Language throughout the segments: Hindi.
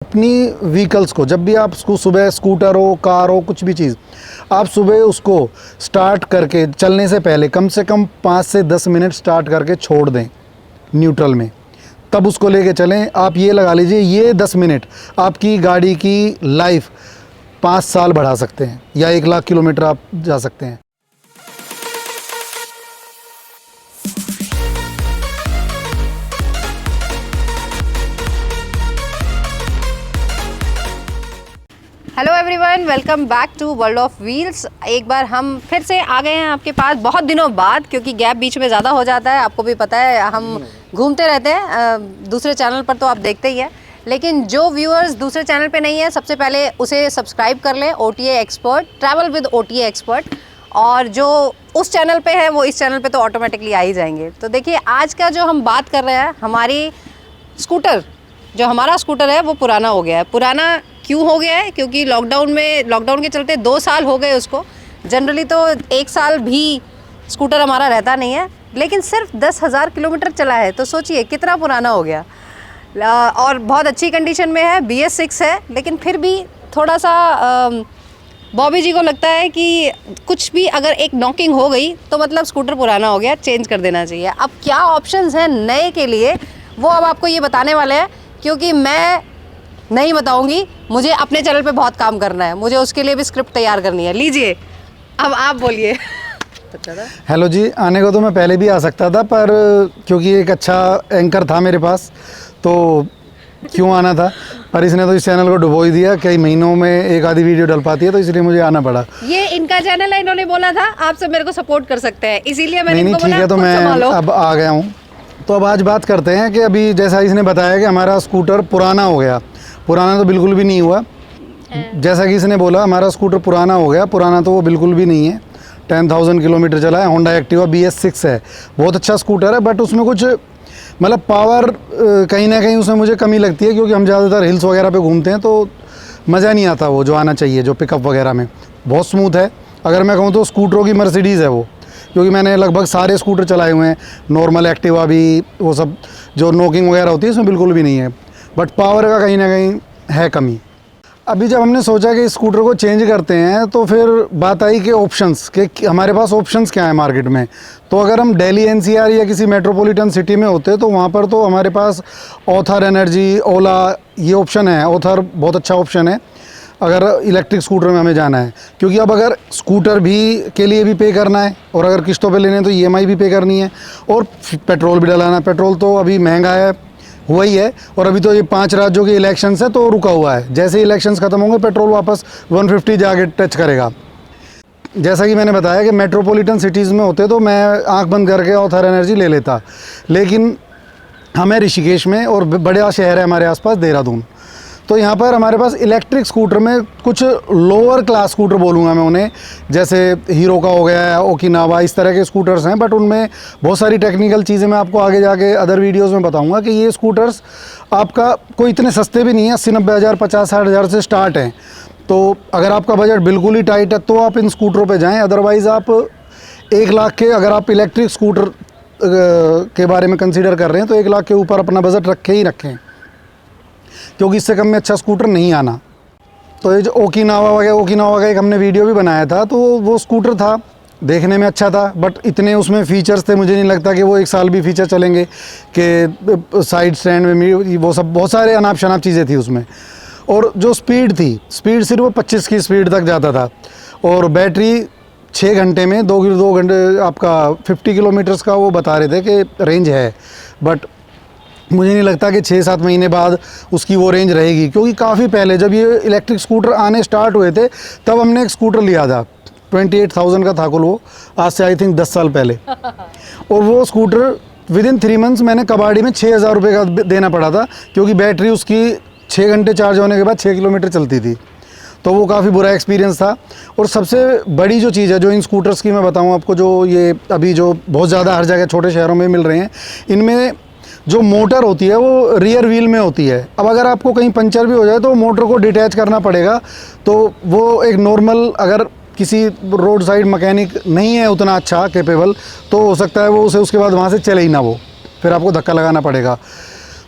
अपनी व्हीकल्स को जब भी आप उसको सुबह स्कूटर हो, कार हो, कुछ भी चीज़ आप सुबह उसको स्टार्ट करके चलने से पहले कम से कम 5 से 10 मिनट स्टार्ट करके छोड़ दें न्यूट्रल में, तब उसको लेके चलें। आप ये लगा लीजिए ये 10 मिनट आपकी गाड़ी की लाइफ 5 साल बढ़ा सकते हैं या 1 लाख किलोमीटर आप जा सकते हैं। Hello everyone, welcome back to world of wheels. एक बार हम फिर से आ गए हैं आपके पास बहुत दिनों बाद, क्योंकि गैप बीच में ज़्यादा हो जाता है। आपको भी पता है हम घूमते रहते हैं, दूसरे चैनल पर तो आप देखते ही हैं, लेकिन जो व्यूअर्स दूसरे चैनल पे नहीं है सबसे पहले उसे सब्सक्राइब कर लें, OTA expert, travel with OTA expert. और जो उस चैनल पे है वो इस चैनल पे तो ऑटोमेटिकली आ ही जाएंगे। तो देखिए आज का जो हम बात कर रहे हैं, हमारी स्कूटर, जो हमारा स्कूटर है वो पुराना हो गया है। पुराना क्यों हो गया है? क्योंकि लॉकडाउन के चलते 2 साल हो गए उसको। जनरली तो 1 साल भी स्कूटर हमारा रहता नहीं है, लेकिन सिर्फ 10,000 किलोमीटर चला है, तो सोचिए कितना पुराना हो गया। और बहुत अच्छी कंडीशन में है, BS6 है, लेकिन फिर भी थोड़ा सा बॉबी जी को लगता है कि कुछ भी अगर एक नॉकिंग हो गई तो मतलब स्कूटर पुराना हो गया, चेंज कर देना चाहिए। अब क्या ऑप्शंस हैं नए के लिए वो अब आपको ये बताने वाले हैं, क्योंकि मैं नहीं बताऊंगी, मुझे अपने चैनल पे बहुत काम करना है, मुझे उसके लिए भी स्क्रिप्ट तैयार करनी है। लीजिए अब आप बोलिए। हेलो जी, आने को तो मैं पहले भी आ सकता था, पर क्योंकि एक अच्छा एंकर था मेरे पास तो क्यों आना था, पर इसने तो इस चैनल को डुबो ही दिया। कई महीनों में एक आधी वीडियो डल पाती है, तो इसलिए मुझे आना पड़ा। ये इनका चैनल है, इन्होंने बोला था आप सब मेरे को सपोर्ट कर सकते हैं, इसीलिए मैंने इनको ठीक बोला है, तो खुद मैं संभालो। अब आ गया हूँ। तो अब आज बात करते हैं कि अभी जैसा इसने बताया कि हमारा स्कूटर पुराना हो गया। पुराना तो बिल्कुल भी नहीं हुआ, जैसा कि इसने बोला हमारा स्कूटर पुराना हो गया। पुराना तो वो बिल्कुल भी नहीं है। 10,000 किलोमीटर चला है। होंडा एक्टिवा BS6 है, बहुत अच्छा स्कूटर है, बट उसमें कुछ मतलब पावर कहीं ना कहीं उसमें मुझे कमी लगती है, क्योंकि हम ज़्यादातर हिल्स वगैरह पे घूमते हैं तो मज़ा नहीं आता वो जो आना चाहिए, जो पिकअप वगैरह में। बहुत स्मूथ है, अगर मैं कहूँ तो स्कूटरों की मर्सिडीज़ है वो, क्योंकि मैंने लगभग सारे स्कूटर चलाए हुए हैं। नॉर्मल एक्टिवा भी, वो सब जो नॉकिंग वगैरह होती है उसमें बिल्कुल भी नहीं है, बट पावर का कहीं ना कहीं है कमी। अभी जब हमने सोचा कि इस स्कूटर को चेंज करते हैं, तो फिर बात आई कि ऑप्शंस के हमारे पास ऑप्शंस क्या है मार्केट में। तो अगर हम दिल्ली NCR या किसी मेट्रोपॉलिटन सिटी में होते तो वहाँ पर तो हमारे पास ऑथर एनर्जी, ओला, ये ऑप्शन है। ऑथर बहुत अच्छा ऑप्शन है अगर इलेक्ट्रिक स्कूटर में हमें जाना है, क्योंकि अब अगर स्कूटर भी के लिए भी पे करना है, और अगर किस्तों पे लेने हैं तो EMI भी पे करनी है, और पेट्रोल भी डलाना है। पेट्रोल तो अभी महंगा है, हुआ ही है, और अभी तो ये 5 राज्यों के इलेक्शंस है तो रुका हुआ है। जैसे ही इलेक्शंस खत्म होंगे पेट्रोल वापस 150 जाके टच करेगा। जैसा कि मैंने बताया कि मेट्रोपॉलिटन सिटीज़ में होते तो मैं आंख बंद करके ऑथर एनर्जी ले लेता, लेकिन हमें ऋषिकेश में, और बड़ा शहर है हमारे आसपास देहरादून, तो यहाँ पर हमारे पास इलेक्ट्रिक स्कूटर में कुछ लोअर क्लास स्कूटर बोलूँगा मैं उन्हें, जैसे हीरो का हो गया है, ओकिनावा, इस तरह के स्कूटर्स हैं। बट उनमें बहुत सारी टेक्निकल चीज़ें मैं आपको आगे जाके अदर वीडियोस में बताऊँगा कि ये स्कूटर्स आपका कोई इतने सस्ते भी नहीं है, 80-90 हज़ार, 50-60 हज़ार से स्टार्ट हैं। तो अगर आपका बजट बिल्कुल ही टाइट है तो आप इन स्कूटरों पर जाएँ, अदरवाइज़ आप 1 लाख के, अगर आप इलेक्ट्रिक स्कूटर के बारे में कंसिडर कर रहे हैं तो 1 लाख के ऊपर अपना बजट रखें, क्योंकि इससे कम में अच्छा स्कूटर नहीं आना। तो ये जो ओकिनावा का एक हमने वीडियो भी बनाया था, तो वो स्कूटर था, देखने में अच्छा था, बट इतने उसमें फ़ीचर्स थे, मुझे नहीं लगता कि वो 1 साल भी फीचर चलेंगे। कि साइड स्टैंड में वो सब बहुत सारे अनाप शनाप चीज़ें थी उसमें। और जो स्पीड सिर्फ वो 25 की स्पीड तक जाता था, और बैटरी 6 घंटे में 2 घंटे आपका 50 किलोमीटर्स का वो बता रहे थे कि रेंज है। बट मुझे नहीं लगता कि 6-7 महीने बाद उसकी वो रेंज रहेगी, क्योंकि काफ़ी पहले जब ये इलेक्ट्रिक स्कूटर आने स्टार्ट हुए थे तब हमने एक स्कूटर लिया था, 28,000 का था कुल वो, आज से आई थिंक 10 साल पहले। और वो स्कूटर विदिन 3 मंथ्स मैंने कबाड़ी में 6,000 रुपये का देना पड़ा था, क्योंकि बैटरी उसकी 6 घंटे चार्ज होने के बाद 6 किलोमीटर चलती थी। तो वो काफ़ी बुरा एक्सपीरियंस था। और सबसे बड़ी जो चीज़ है जो इन स्कूटर्स की मैं बताऊँ आपको, जो ये अभी जो बहुत ज़्यादा हर जगह छोटे शहरों में मिल रहे हैं, इनमें जो मोटर होती है वो रियर व्हील में होती है। अब अगर आपको कहीं पंचर भी हो जाए तो मोटर को डिटैच करना पड़ेगा, तो वो एक नॉर्मल, अगर किसी रोड साइड मैकेनिक नहीं है उतना अच्छा कैपेबल, तो हो सकता है वो उसे उसके बाद वहाँ से चले ही ना, वो फिर आपको धक्का लगाना पड़ेगा।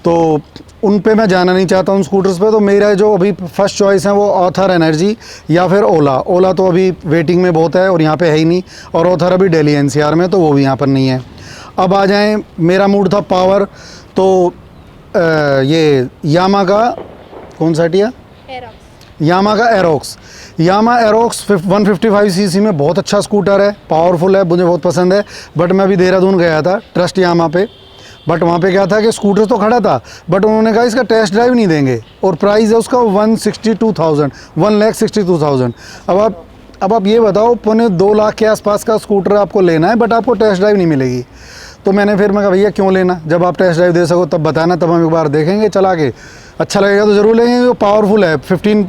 तो तो उन पे मैं जाना नहीं चाहता उन स्कूटर्स पे। तो मेरा जो अभी फर्स्ट चॉइस है वो ऑथर एनर्जी या फिर ओला। ओला तो अभी वेटिंग में बहुत है और यहाँ पे है ही नहीं, और ऑथर अभी दिल्ली एनसीआर में, तो वो भी यहाँ पर नहीं है। अब आ जाएं, मेरा मूड था पावर, तो ये यामा का कौन सा हटिया, यामा का एरोक्स। यामा एरोक्स 155 सीसी में बहुत अच्छा स्कूटर है, पावरफुल है, मुझे बहुत पसंद है। बट मैं अभी देहरादून गया था ट्रस्ट यामा पे, बट वहाँ पे क्या था कि स्कूटर तो खड़ा था, बट उन्होंने कहा इसका टेस्ट ड्राइव नहीं देंगे, और प्राइस है उसका 162,000, 1,62,000। अब आप ये बताओ, 2 लाख के आसपास का स्कूटर आपको लेना है, बट आपको टेस्ट ड्राइव नहीं मिलेगी। तो मैं कहा भैया क्यों लेना, जब आप टेस्ट ड्राइव दे सको तब बताना, तब हम एक बार देखेंगे चला के, अच्छा लगेगा तो ज़रूर लेंगे। वो पावरफुल है, 15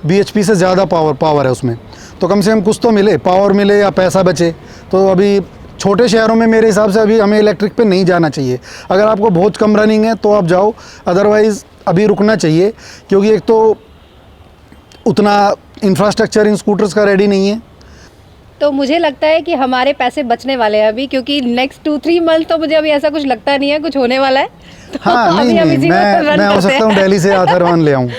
bhp से ज़्यादा पावर है उसमें, तो कम से कम कुछ तो मिले, पावर मिले या पैसा बचे। तो अभी छोटे शहरों में मेरे हिसाब से अभी हमें इलेक्ट्रिक पे नहीं जाना चाहिए। अगर आपको बहुत कम रनिंग है तो आप जाओ, अदरवाइज़ अभी रुकना चाहिए, क्योंकि एक तो उतना इंफ्रास्ट्रक्चर इन स्कूटर्स का रेडी नहीं है। तो मुझे लगता है कि हमारे पैसे बचने वाले हैं अभी, क्योंकि नेक्स्ट 2-3 मंथ तो मुझे अभी ऐसा कुछ लगता नहीं है कुछ होने वाला है। तो हाँ नहीं, मैं हो सकता हूँ दिल्ली से आथर वन ले आऊँ।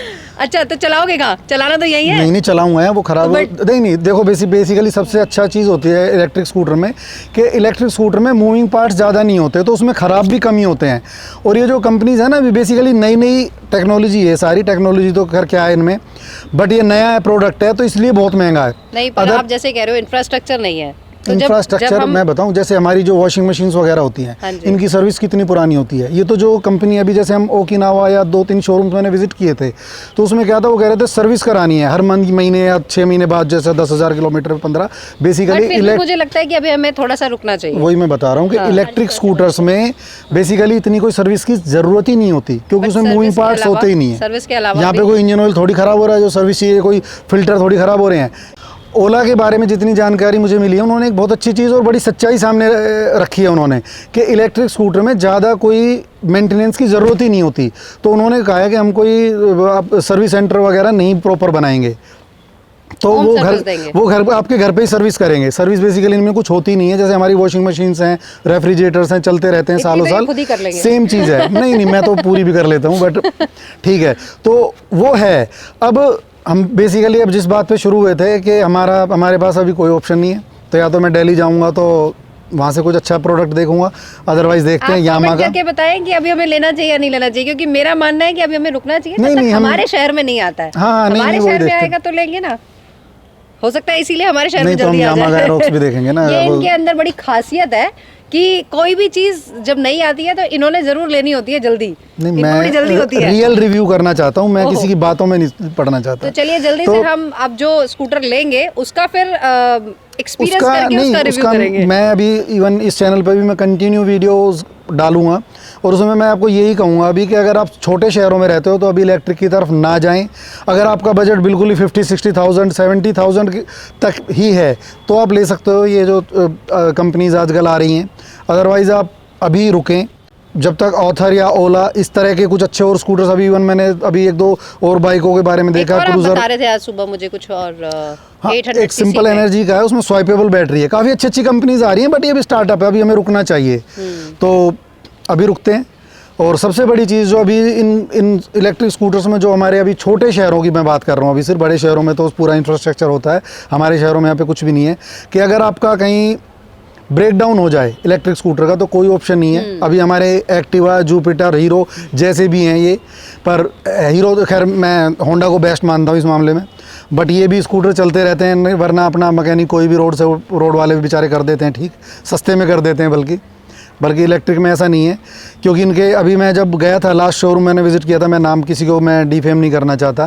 अच्छा, तो चलाओगे कहाँ? चलाना तो यही है। नहीं चलाऊंगा है, वो खराब नहीं देखो, बेसिकली सबसे अच्छा चीज़ होती है इलेक्ट्रिक स्कूटर में कि इलेक्ट्रिक स्कूटर में मूविंग पार्ट्स ज़्यादा नहीं होते, तो उसमें ख़राब भी कम ही होते हैं। और ये जो कंपनीज़ है ना, बेसिकली नई टेक्नोलॉजी है, सारी टेक्नोलॉजी तो खैर क्या है इनमें, बट ये नया प्रोडक्ट है तो इसलिए बहुत महंगा है। नहीं, पर आप जैसे कह रहे हो इंफ्रास्ट्रक्चर नहीं है, तो इंफ्रास्ट्रक्चर मैं बताऊं, जैसे हमारी जो वॉशिंग मशीन्स वगैरह होती हैं, हाँ इनकी सर्विस कितनी पुरानी होती है। ये तो जो कंपनी अभी जैसे हम ओकिनावा या 2-3 शोरूम्स मैंने विजिट किए थे, तो उसमें क्या था, वो कह रहे थे सर्विस करानी है हर महीने या 6 महीने बाद, जैसे 10,000 किलोमीटर 15। बेसिकली मुझे लगता है कि अभी हमें थोड़ा सा रुकना चाहिए। वही मैं बता रहा हूँ कि इलेक्ट्रिक स्कूटर्स में बेसिकली इतनी कोई सर्विस की जरूरत ही नहीं होती, क्योंकि उसमें मूविंग पार्ट्स होते ही नहीं है। सर्विस के अलावा यहाँ पे कोई इंजन ऑयल थोड़ी खराब हो रहा है जो सर्विस चाहिए, कोई फिल्टर थोड़ी खराब हो रहे हैं। ओला के बारे में जितनी जानकारी मुझे मिली है, उन्होंने एक बहुत अच्छी चीज़ और बड़ी सच्चाई सामने रखी है उन्होंने, कि इलेक्ट्रिक स्कूटर में ज़्यादा कोई मेंटेनेंस की ज़रूरत ही नहीं होती। तो उन्होंने कहा है कि हम कोई सर्विस सेंटर वगैरह नहीं प्रॉपर बनाएंगे, तो वो घर आपके घर पे ही सर्विस करेंगे। सर्विस बेसिकली इनमें कुछ होती नहीं है, जैसे हमारी वॉशिंग मशीन्स हैं, रेफ्रिजरेटर्स हैं, चलते रहते हैं सालों साल, सेम चीज़ है। नहीं मैं तो पूरी भी कर लेता हूँ, बट ठीक है, तो वो है। अब हम बेसिकली अब जिस बात पे शुरू हुए थे कि हमारे पास अभी कोई ऑप्शन नहीं है, तो या तो मैं दिल्ली जाऊंगा तो वहाँ से कुछ अच्छा प्रोडक्ट देखूंगा, अदरवाइज देखते हैं यामा का। करके बताएं कि अभी हमें लेना चाहिए या नहीं लेना चाहिए, क्योंकि मेरा मानना है कि अभी हमें रुकना चाहिए। नहीं, हमारे शहर में नहीं आता है। हाँ, हमारे शहर में आएगा तो लेंगे ना, हो सकता है इसीलिए हमारे शहर में जल्दी आ जाए। भी देखेंगे ना, ये इनके अंदर बड़ी खासियत है कि कोई भी चीज जब नहीं आती है तो इन्होंने जरूर लेनी होती है जल्दी। नहीं, मैं जल्दी होती है। रियल रिव्यू करना चाहता हूँ, मैं किसी की बातों में नहीं पढ़ना चाहता। तो चलिए जल्दी से हम अब जो स्कूटर लेंगे उसका फिर एक्सपीरियंस करके उसका रिव्यू करेंगे। मैं अभी इवन इस चैनल पर भी मैं कंटिन्यू वीडियोस डालूंगा, और उसमें मैं आपको यही कहूँगा अभी कि अगर आप छोटे शहरों में रहते हो तो अभी इलेक्ट्रिक की तरफ ना जाएं। अगर आपका बजट बिल्कुल ही 50-60,000 70,000 तक ही है तो आप ले सकते हो ये जो कंपनीज आजकल आ रही हैं। अदरवाइज़ आप अभी रुकें जब तक ऑथर या ओला इस तरह के कुछ अच्छे और स्कूटर्स, अभी इवन मैंने अभी 1-2 और बाइकों के बारे में देखा। क्रूजर बता रहे थे आज सुबह मुझे कुछ और, हाँ, एक सिंपल एनर्जी का है, उसमें स्वाइपेबल बैटरी है। काफ़ी अच्छी कंपनीज आ रही हैं, बट ये भी स्टार्टअप है, अभी हमें रुकना चाहिए। तो अभी रुकते हैं। और सबसे बड़ी चीज़ जो अभी इन इलेक्ट्रिक स्कूटर्स में, जो हमारे अभी छोटे शहरों की मैं बात कर रहा हूँ, अभी सिर्फ बड़े शहरों में तो पूरा इंफ्रास्ट्रक्चर होता है, हमारे शहरों में यहाँ पे कुछ भी नहीं है, कि अगर आपका कहीं ब्रेक डाउन हो जाए इलेक्ट्रिक स्कूटर का तो कोई ऑप्शन नहीं है। अभी हमारे एक्टिवा, जुपिटर, हीरो जैसे भी हैं ये, पर हीरो तो खैर मैं होंडा को बेस्ट मानता हूँ इस मामले में, बट ये भी स्कूटर चलते रहते हैं, वरना अपना मैकेनिक कोई भी रोड वाले भी बेचारे कर देते हैं, ठीक सस्ते में कर देते हैं। बल्कि इलेक्ट्रिक में ऐसा नहीं है, क्योंकि इनके अभी मैं जब गया था लास्ट शोरूम मैंने विज़िट किया था, मैं नाम किसी को मैं डिफेम नहीं करना चाहता,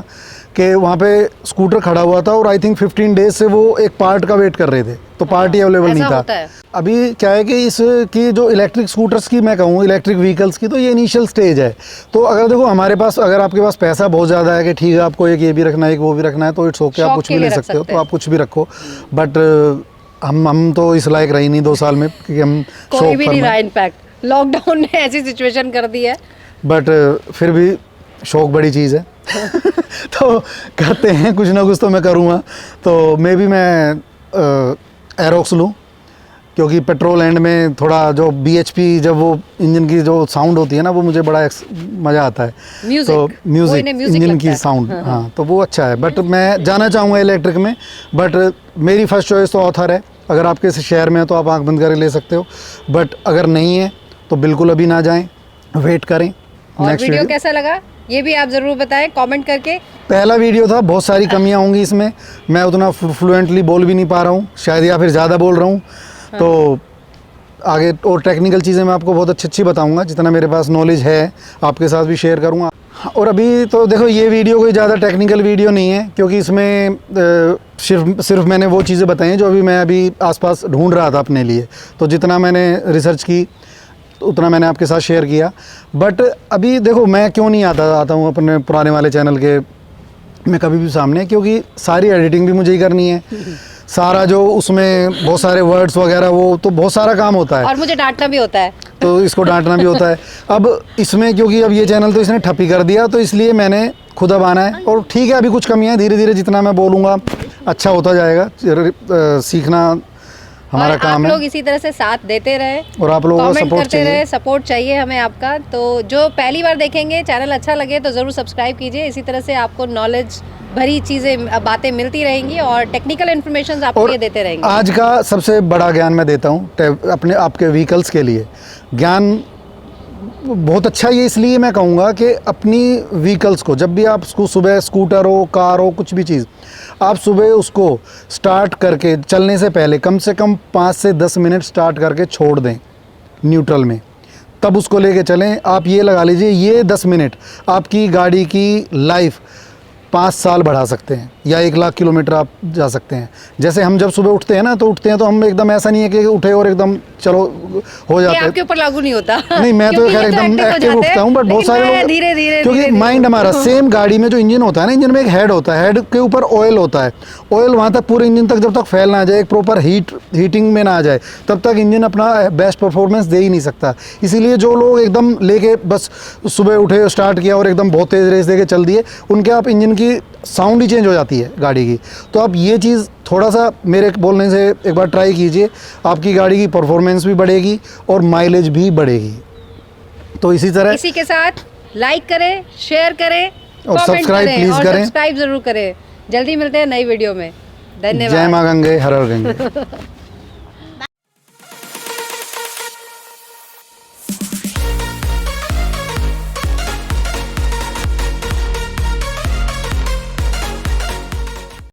कि वहाँ पे स्कूटर खड़ा हुआ था और आई थिंक 15 डेज से वो एक पार्ट का वेट कर रहे थे, तो पार्ट ही अवेलेबल नहीं था। अभी क्या है कि इसकी जो इलेक्ट्रिक स्कूटर्स की मैं कहूँ, इलेक्ट्रिक व्हीकल्स की, तो ये इनिशियल स्टेज है। तो अगर देखो हमारे पास, अगर आपके पास पैसा बहुत ज़्यादा है कि ठीक है आपको एक ये भी रखना है, एक वो भी रखना है, तो इट्स ओके, आप कुछ भी ले सकते हो, तो आप कुछ भी रखो। बट हम तो इस लायक रही नहीं 2 साल में, क्योंकि हम कोई भी नहीं रहा, इनफैक्ट लॉकडाउन ने ऐसी सिचुएशन कर दी है। बट फिर भी शौक बड़ी चीज़ है तो करते हैं, कुछ ना कुछ तो मैं करूँगा। तो मैं एरोक्स लूँ, क्योंकि पेट्रोल एंड में थोड़ा जो BHP जब वो इंजन की जो साउंड होती है ना, वो मुझे बड़ा मज़ा आता है। म्यूजिक, तो वो म्यूज़िक, इन्हें म्यूजिक इंजन लगता की है। साउंड, हाँ, तो वो अच्छा है। बट मैं जाना चाहूँगा इलेक्ट्रिक में, बट मेरी फर्स्ट चॉइस तो ऑथर है। अगर आपके शहर में है तो आप आंख बंद करके ले सकते हो, बट अगर नहीं है तो बिल्कुल अभी ना जाएं, वेट करें। और नेक्स्ट वीडियो कैसा लगा ये भी आप ज़रूर बताएं कमेंट करके। पहला वीडियो था, बहुत सारी कमियां होंगी इसमें, मैं उतना फ्लुएंटली बोल भी नहीं पा रहा हूँ शायद, या फिर ज़्यादा बोल रहा हूँ। तो आगे और टेक्निकल चीज़ें मैं आपको बहुत अच्छी बताऊंगा, जितना मेरे पास नॉलेज है आपके साथ भी शेयर करूंगा। और अभी तो देखो, ये वीडियो कोई ज़्यादा टेक्निकल वीडियो नहीं है, क्योंकि इसमें सिर्फ मैंने वो चीज़ें बताई हैं जो मैं आसपास ढूंढ रहा था अपने लिए। तो जितना मैंने रिसर्च की उतना मैंने आपके साथ शेयर किया। बट अभी देखो, मैं क्यों नहीं आता हूँ अपने पुराने वाले चैनल के मैं कभी भी सामने, क्योंकि सारी एडिटिंग भी मुझे ही करनी है, सारा जो उसमें बहुत सारे वर्ड्स वगैरह, वो तो बहुत सारा काम होता है, और मुझे डांटना भी होता है। तो इसको डांटना भी होता है। अब इसमें क्योंकि अब ये चैनल तो इसने ठप ही कर दिया, तो इसलिए मैंने खुद अब आना है। और ठीक है, अभी कुछ कमियां, धीरे धीरे जितना मैं बोलूँगा अच्छा होता जाएगा। सीखना हमारा और काम आप है, लोग इसी तरह से साथ देते रहे और आप लोगों का कमेंट सपोर्ट करते चाहिए। रहे, सपोर्ट चाहिए हमें आपका। तो जो पहली बार देखेंगे, चैनल अच्छा लगे तो ज़रूर सब्सक्राइब कीजिए। इसी तरह से आपको नॉलेज भरी चीज़ें, बातें मिलती रहेंगी और टेक्निकल इन्फॉर्मेशन आपको ये देते रहेंगे। आज का सबसे बड़ा ज्ञान मैं देता हूँ अपने आपके व्हीकल्स के लिए। ज्ञान बहुत अच्छा, ये इसलिए मैं कहूँगा कि अपनी व्हीकल्स को जब भी आप सुबह स्कूटर हो, कार हो, कुछ भी चीज़, आप सुबह उसको स्टार्ट करके चलने से पहले कम से कम 5 से 10 मिनट स्टार्ट करके छोड़ दें न्यूट्रल में, तब उसको लेके चलें। आप ये लगा लीजिए, ये 10 मिनट आपकी गाड़ी की लाइफ 5 साल बढ़ा सकते हैं, या 1 लाख किलोमीटर आप जा सकते हैं। जैसे हम जब सुबह उठते हैं ना, तो उठते हैं तो हम एकदम, ऐसा नहीं है कि उठे और एकदम चलो हो ये जाता है। आपके ऊपर लागू नहीं होता। नहीं, मैं तो क्योंकि खैर ये एकदम active हो एक्टिव जाते उठता हूँ, बट बहुत लेकिन सारे मैं लोग, धीरे धीरे क्योंकि माइंड हमारा सेम, गाड़ी में जो इंजन होता है ना, इंजन में एक हेड होता है, हेड के ऊपर ऑयल होता है। ऑयल वहाँ तक पूरे इंजन तक जब तक फैल ना आ जाए, एक प्रॉपर हीटिंग में ना आ जाए, तब तक इंजन अपना बेस्ट परफॉर्मेंस दे ही नहीं सकता। इसीलिए जो लोग एकदम लेके बस सुबह उठे, स्टार्ट किया और एकदम बहुत तेज़ रेस देके चल दिए, उनके आप इंजन की साउंड ही चेंज हो जाती है गाड़ी की। तो आप ये चीज़ थोड़ा सा मेरे बोलने से एक बार ट्राई कीजिए, आपकी गाड़ी की परफॉर्मेंस भी बढ़ेगी और माइलेज भी बढ़ेगी। तो इसी तरह इसी के साथ लाइक करें, शेयर करें और comment सब्सक्राइब करें, प्लीज़ और करें। सब्सक्राइब जरूर करें। जल्दी मिलते हैं नई वीडियो में। धन्यवाद। जय माँ गंगे, हर हर गंगे।